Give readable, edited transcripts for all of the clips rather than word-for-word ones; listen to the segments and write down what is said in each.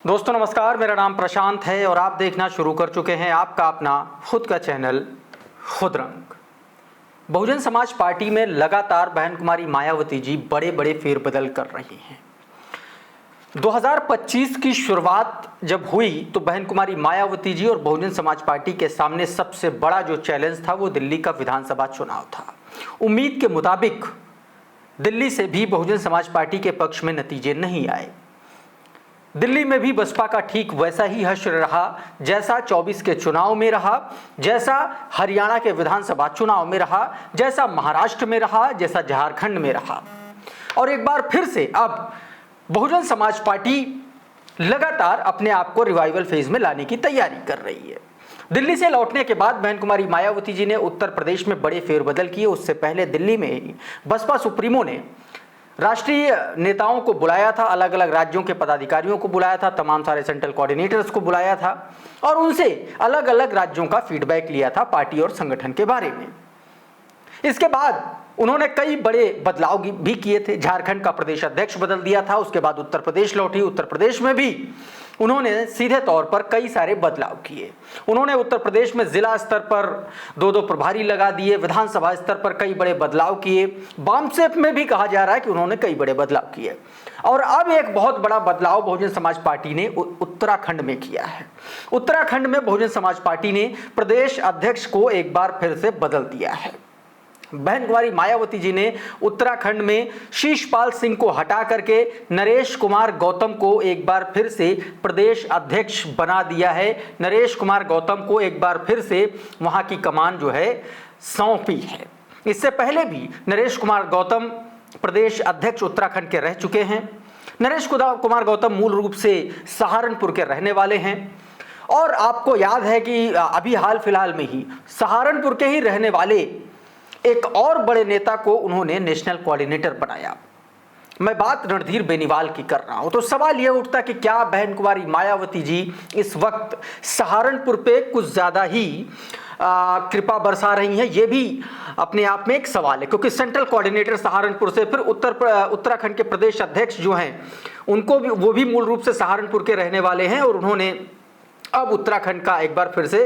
दोस्तों नमस्कार, मेरा नाम प्रशांत है और आप देखना शुरू कर चुके हैं आपका अपना खुद का चैनल खुद रंग। बहुजन समाज पार्टी में लगातार बहन कुमारी मायावती जी बड़े बड़े फेरबदल कर रही हैं। 2025 की शुरुआत जब हुई तो बहन कुमारी मायावती जी और बहुजन समाज पार्टी के सामने सबसे बड़ा जो चैलेंज था वो दिल्ली का विधानसभा चुनाव था। उम्मीद के मुताबिक दिल्ली से भी बहुजन समाज पार्टी के पक्ष में नतीजे नहीं आए। दिल्ली में भी बसपा का ठीक वैसा ही हश्र रहा जैसा 24 के चुनाव में रहा, जैसा हरियाणा के विधानसभा चुनाव में रहा, जैसा महाराष्ट्र में रहा, जैसा झारखंड में रहा। और एक बार फिर से अब बहुजन समाज पार्टी लगातार अपने आप को रिवाइवल फेज में लाने की तैयारी कर रही है। दिल्ली से लौटने के बाद बहन कुमारी मायावती जी ने उत्तर प्रदेश में बड़े फेरबदल किए। उससे पहले दिल्ली में ही बसपा सुप्रीमो ने राष्ट्रीय नेताओं को बुलाया था, अलग अलग राज्यों के पदाधिकारियों को बुलाया था, तमाम सारे सेंट्रल कोऑर्डिनेटर्स को बुलाया था और उनसे अलग अलग राज्यों का फीडबैक लिया था पार्टी और संगठन के बारे में। इसके बाद उन्होंने कई बड़े बदलाव भी किए थे। झारखंड का प्रदेश अध्यक्ष बदल दिया था। उसके बाद उत्तर प्रदेश लौटी। उत्तर प्रदेश में भी उन्होंने सीधे तौर पर कई सारे बदलाव किए। उन्होंने उत्तर प्रदेश में जिला स्तर पर दो प्रभारी लगा दिए। विधानसभा स्तर पर कई बड़े बदलाव किए। बामसेप में भी कहा जा रहा है कि उन्होंने कई बड़े बदलाव किए। और अब एक बहुत बड़ा बदलाव बहुजन समाज पार्टी ने उत्तराखंड में किया है। उत्तराखंड में बहुजन समाज पार्टी ने प्रदेश अध्यक्ष को एक बार फिर से बदल दिया है। बहन कुमारी मायावती जी ने उत्तराखंड में शीशपाल सिंह को हटा करके नरेश कुमार गौतम को एक बार फिर से प्रदेश अध्यक्ष बना दिया है। नरेश कुमार गौतम को एक बार फिर से वहां की कमान जो है सौंपी है। इससे पहले भी नरेश कुमार गौतम प्रदेश अध्यक्ष उत्तराखंड के रह चुके हैं। नरेश कुमार गौतम मूल रूप से सहारनपुर के रहने वाले हैं और आपको याद है कि अभी हाल फिलहाल में ही सहारनपुर के ही रहने वाले एक और बड़े नेता को उन्होंने नेशनल कोऑर्डिनेटर बनाया। मैं बात रणधीर बेनीवाल की कर रहा हूं। तो सवाल यह उठता कि क्या बहन कुमारी मायावती जी इस वक्त सहारनपुर पे कुछ ज्यादा ही कृपा बरसा रही हैं? ये भी अपने आप में एक सवाल है, क्योंकि सेंट्रल कोऑर्डिनेटर सहारनपुर से फिर उत्तराखंड के प्रदेश अध्यक्ष जो हैं उनको भी वो भी मूल रूप से सहारनपुर के रहने वाले हैं और उन्होंने अब उत्तराखंड का एक बार फिर से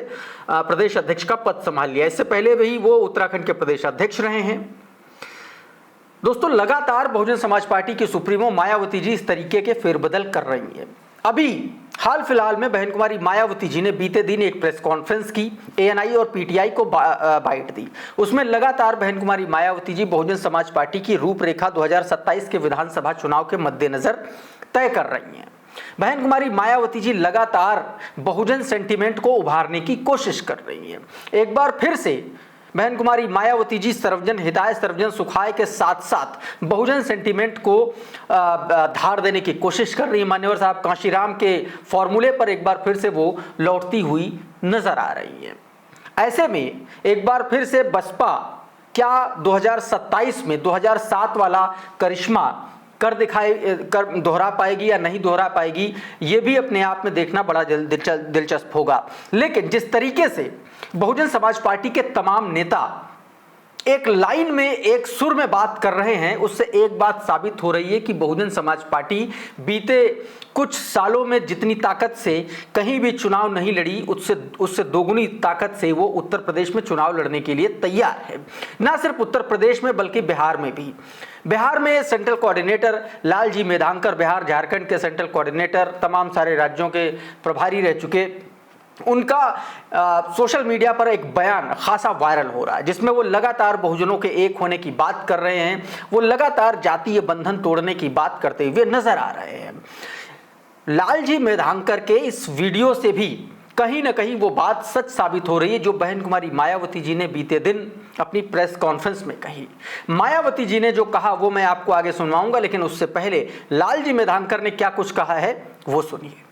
प्रदेश अध्यक्ष का पद संभाल लिया। इससे पहले भी वो उत्तराखंड के प्रदेश अध्यक्ष रहे हैं। दोस्तों लगातार बहुजन समाज पार्टी की सुप्रीमो मायावती जी इस तरीके के फेरबदल कर रही हैं। अभी हाल फिलहाल में बहन कुमारी मायावती जी ने बीते दिन एक प्रेस कॉन्फ्रेंस की, एएनआई और पीटीआई को बाइट दी। उसमें लगातार बहन कुमारी मायावती जी बहुजन समाज पार्टी की रूपरेखा 2027 के विधानसभा चुनाव के मद्देनजर तय कर रही हैं। बहन कुमारी मायावती जी लगातार बहुजन सेंटीमेंट को उभारने की कोशिश कर रही हैं। एक बार फिर से बहन कुमारी मायावती जी सर्वजन हिताय सर्वजन सुखाय के साथ साथ बहुजन सेंटीमेंट को धार देने की कोशिश कर रही है। मान्यवर साहब कांशीराम के फॉर्मूले पर एक बार फिर से वो लौटती हुई नजर आ रही है। ऐसे में एक बार फिर से बसपा क्या 2027 में 2007 वाला करिश्मा कर दोहरा पाएगी या नहीं दोहरा पाएगी, ये भी अपने आप में देखना बड़ा दिलचस्प होगा। लेकिन जिस तरीके से बहुजन समाज पार्टी के तमाम नेता एक लाइन में एक सुर में बात कर रहे हैं, उससे एक बात साबित हो रही है कि बहुजन समाज पार्टी बीते कुछ सालों में जितनी ताकत से कहीं भी चुनाव नहीं लड़ी, उससे दोगुनी ताकत से वो उत्तर प्रदेश में चुनाव लड़ने के लिए तैयार है। ना सिर्फ उत्तर प्रदेश में बल्कि बिहार में भी। बिहार में सेंट्रल कोऑर्डिनेटर लालजी मेधांकर, बिहार झारखंड के सेंट्रल कोऑर्डिनेटर, तमाम सारे राज्यों के प्रभारी रह चुके, उनका सोशल मीडिया पर एक बयान खासा वायरल हो रहा है जिसमें वो लगातार बहुजनों के एक होने की बात कर रहे हैं। वो लगातार जातीय बंधन तोड़ने की बात करते हुए नजर आ रहे हैं। लालजी मेधांकर के इस वीडियो से भी कहीं ना कहीं वो बात सच साबित हो रही है जो बहन कुमारी मायावती जी ने बीते दिन अपनी प्रेस कॉन्फ्रेंस में कही। मायावती जी ने जो कहा वो मैं आपको आगे सुनवाऊंगा, लेकिन उससे पहले लालजी मेधांकर ने क्या कुछ कहा है वो सुनिए।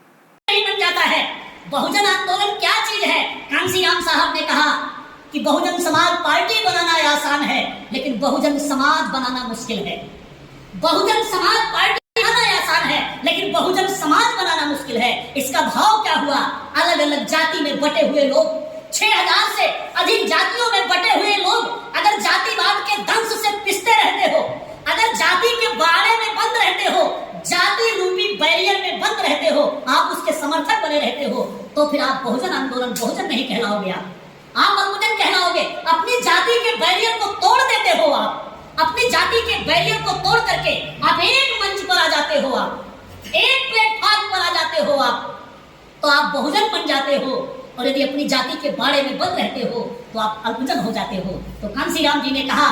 बहुजन आंदोलन क्या चीज है? कांशीराम साहब ने कहा कि बहुजन समाज पार्टी बनाना आसान है लेकिन बहुजन समाज बनाना मुश्किल है। बहुजन समाज पार्टी बनाना आसान है लेकिन बहुजन समाज बनाना मुश्किल है। इसका भाव क्या हुआ? अलग अलग जाति में बटे हुए लोग, 6000 से अधिक जातियों में बटे हुए लोग अगर जातिवाद के दंश से पिसते रहते हो, अगर जाति के बाड़े में बंद रहते हो, जाति रूपी बैरियर में बंद रहते हो, आप उसके समर्थक बने रहते हो, तो फिर आप बहुजन आंदोलन बहुजन नहीं कहलाओगे। आप बहुजन कहलाओगे। अपनी जाति के बैरियर को तोड़ देते हो आप, अपनी जाति के बैरियर को तोड़ करके आप एक मंच पर आ जाते हो, आप एक प्लेटफॉर्म पर आ जाते हो, आप तो आप बहुजन बन जाते हो। और यदि अपनी जाति के बाड़े में बंद रहते हो तो आप अल्पजन हो जाते हो। तो कांसीराम जी ने कहा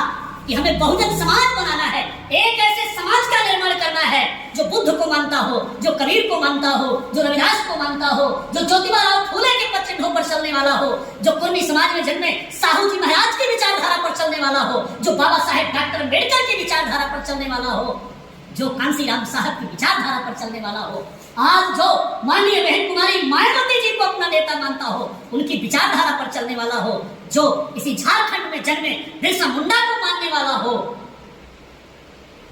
कि हमें बहुजन समाज बनाना है, एक ऐसे समाज का निर्माण करना है जो बुद्ध को मानता हो, जो कबीर को मानता हो, जो रविदास को मानता हो, जो ज्योतिबा फूले के पच्चीनों पर चलने वाला हो, जो कुर्मी समाज में जन्मे साहू जी महाराज की विचारधारा पर चलने वाला हो, जो बाबा साहेब डॉक्टर अम्बेडकर की विचारधारा पर चलने वाला हो, जो कांसीराम साहब की विचारधारा पर चलने वाला हो। आज जो माननीय बहन कुमारी मायावती जी को अपना नेता मानता हो, उनकी विचारधारा पर चलने वाला हो, जो इसी झारखंड में जन्मे बिरसा मुंडा को मानने वाला हो,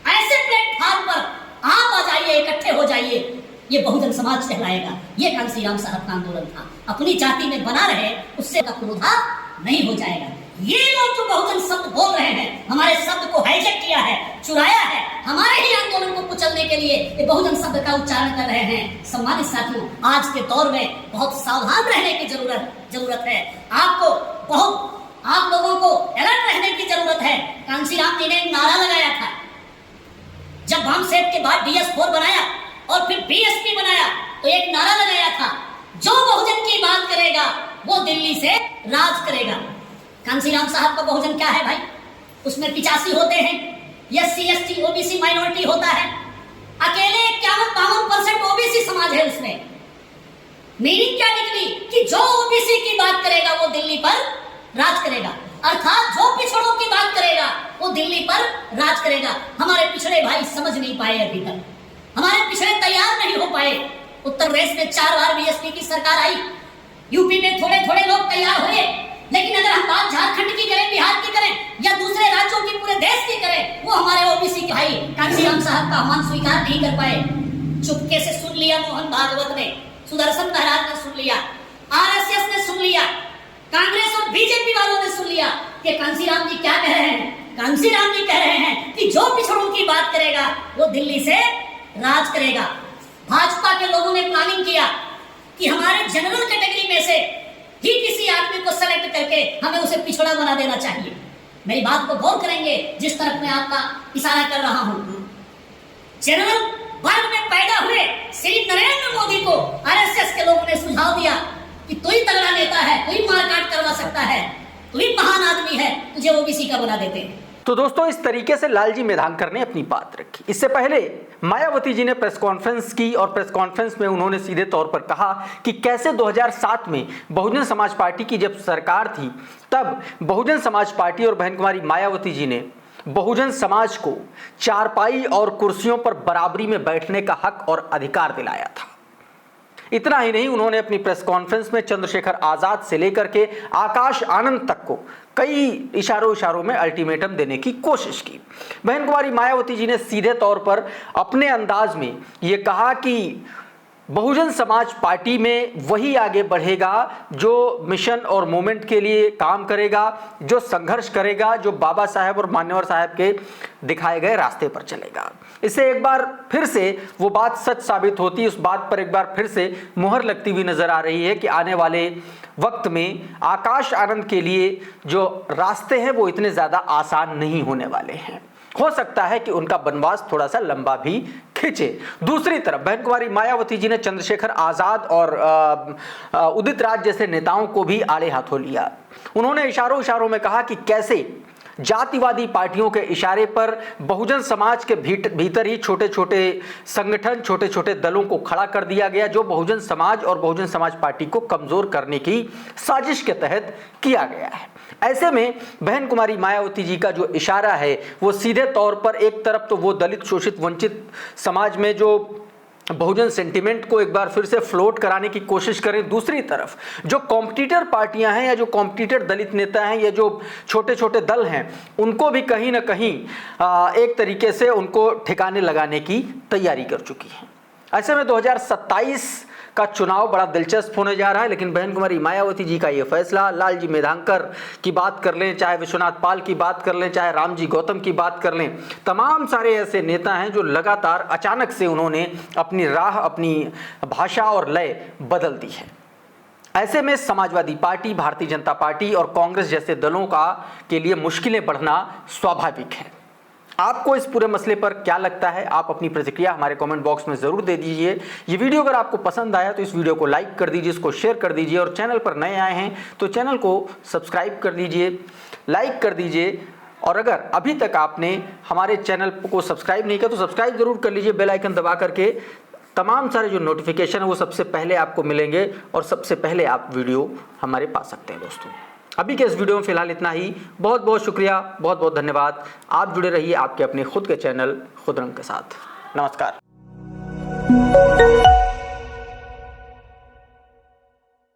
ऐसे प्लेटफॉर्म पर आप आ जाइए, इकट्ठे हो जाइए, ये बहुजन समाज कहलाएगा। ये कांसीराम साहब का आंदोलन था। अपनी जाति में बना रहे, उससे का क्रोधा नहीं हो जाएगा। ये लोग जो बहुजन शब्द बोल रहे हैं, हमारे शब्द को हाईजैक किया है, चुराया है, हमारे ही आंदोलन को कुचलने के लिए ये बहुजन शब्द का उच्चारण कर रहे हैं। सम्मानित साथियों, आज के दौर में बहुत सावधान रहने की जरूरत है। आपको आप लोगों को अलर्ट रहने की जरूरत है। कांसीराम जी ने एक नारा लगाया था, जब बामसेट के बाद DS4 बनाया और फिर BSP बनाया, तो एक नारा लगाया था, जो बहुजन की बात करेगा वो दिल्ली से राज करेगा। कांसीराम साहब का बहुजन क्या है भाई? उसमें 85 होते हैं, SC ST OBC माइनॉरिटी होता है, अकेले 51-52% OBC समाज है उसमें। मीनिंग क्या निकली कि जो OBC की बात करेगा वो दिल्ली पर राज करेगा, अर्थात जो पिछड़ों की बात करेगा वो दिल्ली पर राज करेगा। हमारे पिछड़े भाई समझ नहीं पाए, अभी तक हमारे पिछड़े तैयार नहीं हो पाए। उत्तर प्रदेश में 4 बार BSP की सरकार आई, यूपी में थोड़े थोड़े लोग तैयार हुए, लेकिन अगर हम बात झारखंड की करें, बिहार की करें या दूसरे राज्यों की, पूरे देश की करें, वो हमारे OBC के भाई कांसीराम साहब का आह्वान स्वीकार नहीं कर पाए। चुपके से सुन लिया मोहन भागवत ने, सुदर्शन महाराज ने सुन लिया, RSS ने सुन लिया, कांग्रेस और बीजेपी वालों ने सुन लिया कि कांसीराम जी क्या कह रहे हैं। कांसीराम जी कह रहे हैं कि जो पिछड़ों की बात करेगा वो दिल्ली से राज करेगा। भाजपा के लोगों ने प्लानिंग किया कि हमारे जनरल कैटेगरी में से ही किसी आदमी को सेलेक्ट करके हमें उसे पिछड़ा बना देना चाहिए। मेरी बात को गौर करेंगे जिस तरफ मैं आपका इशारा कर रहा हूं। जनरल वर्ग में पैदा हुए श्री नरेंद्र मोदी को RSS के लोगों ने सुझाव दिया कि तू ही तगड़ा नेता है, तू ही मारकाट करवा सकता है, तू ही महान आदमी है, तुझे OBC का बना देते हैं। तो दोस्तों, इस तरीके से लालजी मेधांकर ने अपनी बात रखी। इससे पहले मायावती जी ने प्रेस कॉन्फ्रेंस की और प्रेस कॉन्फ्रेंस में उन्होंने सीधे तौर पर कहा कि कैसे 2007 में बहुजन समाज पार्टी की जब सरकार थी, तब बहुजन समाज पार्टी और बहन कुमारी मायावती जी ने बहुजन समाज को चारपाई और कुर्सियों पर बराबरी में बैठने का हक और अधिकार दिलाया था। इतना ही नहीं, उन्होंने अपनी प्रेस कॉन्फ्रेंस में चंद्रशेखर आजाद से लेकर के आकाश आनंद तक को कई इशारों में अल्टीमेटम देने की कोशिश की। बहन कुमारी मायावती जी ने सीधे तौर पर अपने अंदाज में यह कहा कि बहुजन समाज पार्टी में वही आगे बढ़ेगा जो मिशन और मूवमेंट के लिए काम करेगा, जो संघर्ष करेगा, जो बाबा साहेब और मान्यवर साहब के दिखाए गए रास्ते पर चलेगा। इससे एक बार फिर से वो बात सच साबित होती है, उस बात पर एक बार फिर से मुहर लगती हुई नजर आ रही है कि आने वाले वक्त में आकाश आनंद के लिए जो रास्ते हैं वो इतने ज़्यादा आसान नहीं होने वाले हैं। हो सकता है कि उनका वनवास थोड़ा सा लंबा भी खींचे। दूसरी तरफ बहन कुमारी मायावती जी ने चंद्रशेखर आजाद और उदित राज जैसे नेताओं को भी आड़े हाथों लिया। उन्होंने इशारों में कहा कि कैसे जातिवादी पार्टियों के इशारे पर बहुजन समाज के भीतर ही छोटे छोटे संगठन, छोटे छोटे दलों को खड़ा कर दिया गया, जो बहुजन समाज और बहुजन समाज पार्टी को कमजोर करने की साजिश के तहत किया गया है। ऐसे में बहन कुमारी मायावती जी का जो इशारा है वो सीधे तौर पर एक तरफ तो वो दलित, शोषित, वंचित समाज में जो बहुजन सेंटिमेंट को एक बार फिर से फ्लोट कराने की कोशिश करें, दूसरी तरफ जो कॉम्पिटिटर पार्टियां हैं या जो कॉम्पिटिटर दलित नेता हैं या जो छोटे छोटे दल हैं, उनको भी कहीं ना कहीं एक तरीके से उनको ठिकाने लगाने की तैयारी कर चुकी हैं। ऐसे में 2027 का चुनाव बड़ा दिलचस्प होने जा रहा है। लेकिन बहन कुमारी मायावती जी का ये फैसला, लालजी मेधांकर की बात कर लें, चाहे विश्वनाथ पाल की बात कर लें, चाहे रामजी गौतम की बात कर लें, तमाम सारे ऐसे नेता हैं जो लगातार अचानक से उन्होंने अपनी राह, अपनी भाषा और लय बदल दी है। ऐसे में समाजवादी पार्टी, भारतीय जनता पार्टी और कांग्रेस जैसे दलों के लिए मुश्किलें बढ़ना स्वाभाविक है। आपको इस पूरे मसले पर क्या लगता है? आप अपनी प्रतिक्रिया हमारे कमेंट बॉक्स में जरूर दे दीजिए। ये वीडियो अगर आपको पसंद आया तो इस वीडियो को लाइक कर दीजिए, इसको शेयर कर दीजिए और चैनल पर नए आए हैं तो चैनल को सब्सक्राइब कर लीजिए, लाइक कर दीजिए। और अगर अभी तक आपने हमारे चैनल को सब्सक्राइब नहीं किया तो सब्सक्राइब जरूर कर लीजिए, बेल आइकन दबा करके। तमाम सारे जो नोटिफिकेशन है वो सबसे पहले आपको मिलेंगे और सबसे पहले आप वीडियो हमारे पा सकते हैं। दोस्तों, अभी के इस वीडियो में फिलहाल इतना ही। बहुत बहुत शुक्रिया, बहुत बहुत धन्यवाद। आप जुड़े रहिए आपके अपने खुद के चैनल खुद रंग के साथ। नमस्कार।